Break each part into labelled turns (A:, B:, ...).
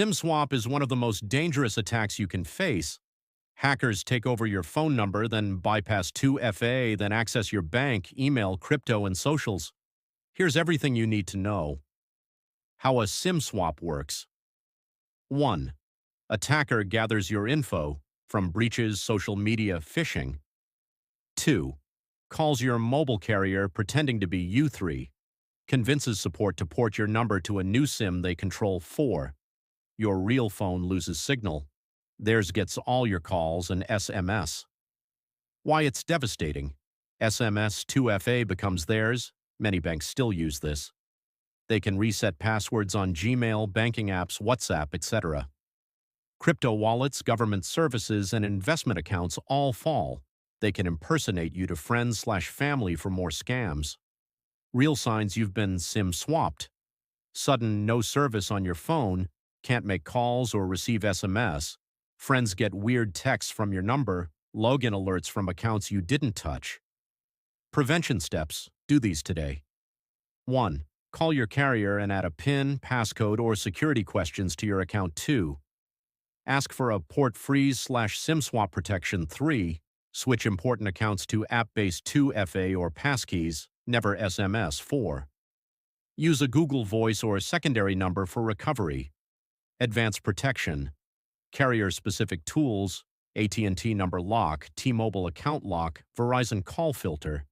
A: SIM swap is one of the most dangerous attacks you can face. Hackers take over your phone number, then bypass 2FA, then access your bank, email, crypto, and socials. Here's everything you need to know. How a SIM swap works. 1. Attacker gathers your info from breaches, social media, phishing. 2. Calls your mobile carrier pretending to be U3. Convinces support to port your number to a new SIM they control. 4. Your real phone loses signal. Theirs gets all your calls and SMS. Why it's devastating. SMS 2FA becomes theirs. Many banks still use this. They can reset passwords on Gmail, banking apps, WhatsApp, etc. Crypto wallets, government services, and investment accounts all fall. They can impersonate you to friends/family for more scams. Real signs you've been SIM swapped. Sudden no service on your phone, can't make calls or receive SMS. Friends get weird texts from your number, login alerts from accounts you didn't touch. Prevention steps. Do these today. 1. Call your carrier and add a PIN, passcode, or security questions to your account. 2. Ask for a port freeze/SIM swap protection. 3. Switch important accounts to app-based 2FA or passkeys, never SMS. 4. Use a Google Voice or secondary number for recovery. Advanced protection. Carrier-specific tools, AT&T number lock, T-Mobile account lock, Verizon call filter,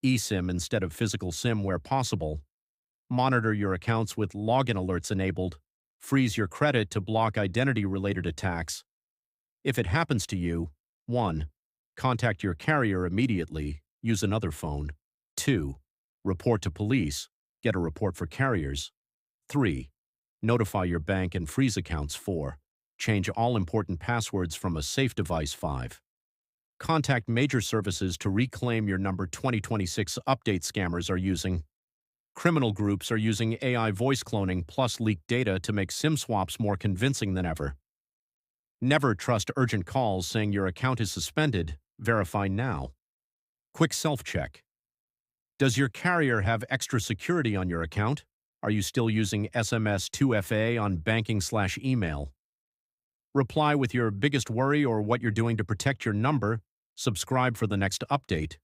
A: eSIM instead of physical SIM where possible. Monitor your accounts with login alerts enabled. Freeze your credit to block identity-related attacks. If it happens to you, 1. Contact your carrier immediately. Use another phone. 2. Report to police. Get a report for carriers. 3. Notify your bank and freeze accounts. 4. Change all important passwords from a safe device. 5. Contact major services to reclaim your number. 2026 update. Scammers are using. Criminal groups are using AI voice cloning plus leaked data to make SIM swaps more convincing than ever. Never trust urgent calls saying your account is suspended. Verify now. Quick self-check. Does your carrier have extra security on your account? Are you still using SMS 2FA on banking/email? Reply with your biggest worry or what you're doing to protect your number. Subscribe for the next update.